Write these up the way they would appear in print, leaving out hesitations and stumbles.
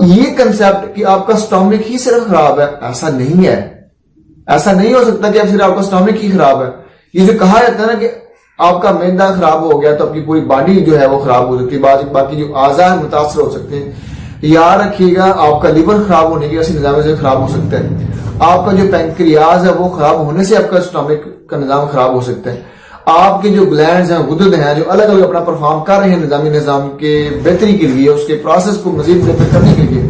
یہ کنسپٹ کہ آپ کا سٹامک ہی صرف خراب ہے، ایسا نہیں ہے. ایسا نہیں ہو سکتا کہ اب صرف آپ کا سٹامک ہی خراب ہے. یہ جو کہا جاتا ہے نا کہ آپ کا معدہ خراب ہو گیا تو آپ کی پوری باڈی جو ہے وہ خراب ہو سکتی ہے، باقی جو اعضاء متاثر ہو سکتے ہیں. یاد رکھیے گا آپ کا لیور خراب ہونے کی وجہ سے نظام سے خراب ہو سکتا ہے. آپ کا جو پینکریاز ہے وہ خراب ہونے سے آپ کا سٹامک کا نظام خراب ہو سکتا ہے. آپ کے جو گلینڈز ہیں، غدد ہیں، جو الگ الگ اپنا پرفارم کر رہے ہیں نظام کے بہتری کے لیے، اس کے پروسیس کو مزید بہتر کرنے کے لیے،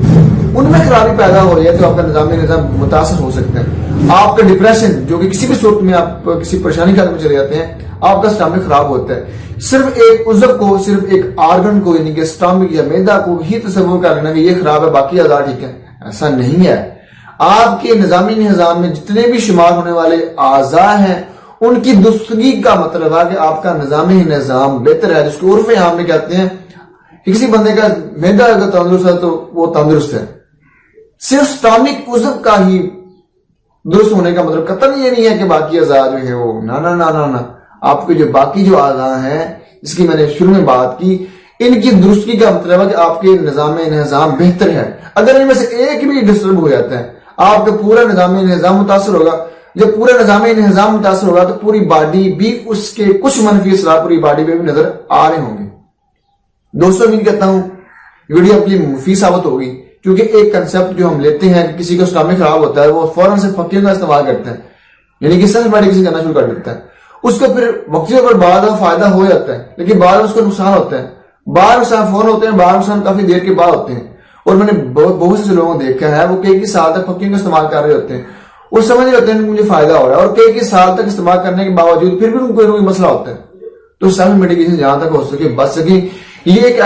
ان میں خرابی پیدا ہو رہی ہے تو آپ کا نظام متاثر ہو سکتا ہے. آپ کا ڈپریشن جو کہ کسی بھی صورت میں آپ کسی پریشانی کے حال میں چلے جاتے ہیں، آپ کا سٹامک خراب ہوتا ہے. صرف ایک عضو کو، صرف ایک آرگن کو یعنی کہ سٹامک یا معدہ کو ہی تصور کر لینا کہ یہ خراب ہے باقی اعضاء ٹھیک ہے، ایسا نہیں ہے. آپ کے نظامی نظام میں جتنے بھی شمار ہونے والے اعضاء ہیں ان کی درستگی کا مطلب ہے کہ آپ کا نظامی نظام بہتر ہے، جس کو عرف عام میں کہتے ہیں کہ کسی بندے کا معدہ اگر تندرست ہے تو وہ تندرست ہے. صرف سٹامک عضو کا ہی درست ہونے کا مطلب قطعاً یہ نہیں ہے کہ باقی اعضاء جو ہے وہ نہ آپ کے جو باقی جو اعضاء ہیں جس کی میں نے شروع میں بات کی، ان کی درستگی کا مطلب ہے کہ آپ کے نظام بہتر ہے. اگر ان میں سے ایک بھی ڈسٹرب ہو جاتا ہے آپ کا پورا نظامی نظام متاثر ہوگا. جب پورا نظامی نظام متاثر ہوگا تو پوری باڈی بھی اس کے کچھ منفی اثرات پوری باڈی پہ بھی نظر آ رہے ہوں گے. دوستوں امید کرتا ہوں ویڈیو اپنی مفید ثابت ہوگی، کیونکہ ایک کنسپٹ جو ہم لیتے ہیں کہ کسی کا سٹامک خراب ہوتا ہے وہ فوراً سے پھکیوں کا استعمال کرتے ہیں، یعنی کہ سیلف میڈیکیشن کرنا شروع کر دیتا ہے. اس کو پھر وقتی پر بعد فائدہ ہو جاتا ہے لیکن بعد اس کو نقصان ہوتا ہے. بعض نقصان فون ہوتے ہیں، بعض نقصان کافی دیر کے بعد ہوتے ہیں. اور میں نے بہت سے لوگوں کو دیکھا ہے وہ کئی سال تک پھکیوں کا استعمال کر رہے ہوتے ہیں، وہ سمجھ رہے ہوتے ہیں کہ مجھے فائدہ ہو رہا ہے، اور کئی سال تک استعمال کرنے کے باوجود پھر بھی ان کو کوئی مسئلہ ہوتا ہے. تو سیلف میڈیکیشن جہاں تک ہو سکے بچ سکے. یہ ایک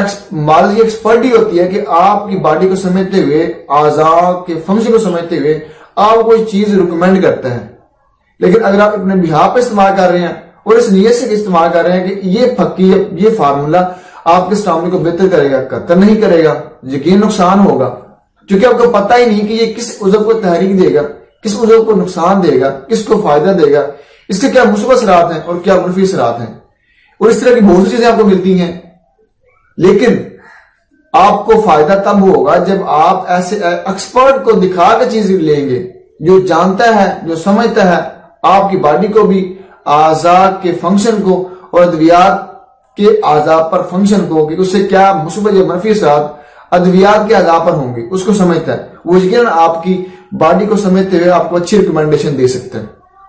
مالجی ایکسپرٹی ہوتی ہے کہ آپ کی باڈی کو سمجھتے ہوئے، اعضاء کے فنکشن کو سمجھتے ہوئے آپ کوئی چیز ریکمینڈ کرتا ہے. لیکن اگر آپ اپنے بہا پہ استعمال کر رہے ہیں اور اس نیت سے استعمال کر رہے ہیں کہ یہ پھکی، یہ فارمولا آپ کے سٹامک کو بہتر کرے گا، قطع نہیں کرے گا، یقین نقصان ہوگا، کیونکہ آپ کو پتہ ہی نہیں کہ یہ کس عضو کو تحریک دے گا، کس عضو کو نقصان دے گا، کس کو فائدہ دے گا، اس کے کیا مثبت اثرات ہیں اور کیا منفی اثرات ہیں. اور اس طرح کی بہت سی چیزیں آپ کو ملتی ہیں. لیکن آپ کو فائدہ تب ہوگا جب آپ ایسے ایکسپرٹ کو دکھا کے چیز لیں گے جو جانتا ہے، جو سمجھتا ہے آپ کی باڈی کو بھی، اعضاء کے فنکشن کو اور ادویات کے اعضاء پر فنکشن کو، کہ اس سے کیا مثبت یا منفی اثرات ادویات کے اعضاء پر ہوں گے، اس کو سمجھتا ہے. وہ یقیناً آپ کی باڈی کو سمجھتے ہوئے آپ کو اچھی ریکمنڈیشن دے سکتا ہے.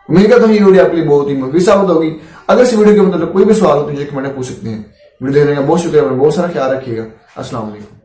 امید کرتا ہوں یہ ویڈیو آپ کے لیے بہت ہی مفید ثابت ہوگی. اگر اس ویڈیو کے مطلب کوئی بھی سوال ہو تو مجھے کمنٹ میں پوچھ سکتے ہیں. ویڈیو دیکھنے کا بہت شکریہ، بہت سارا خیال رکھیے گا. السلام علیکم.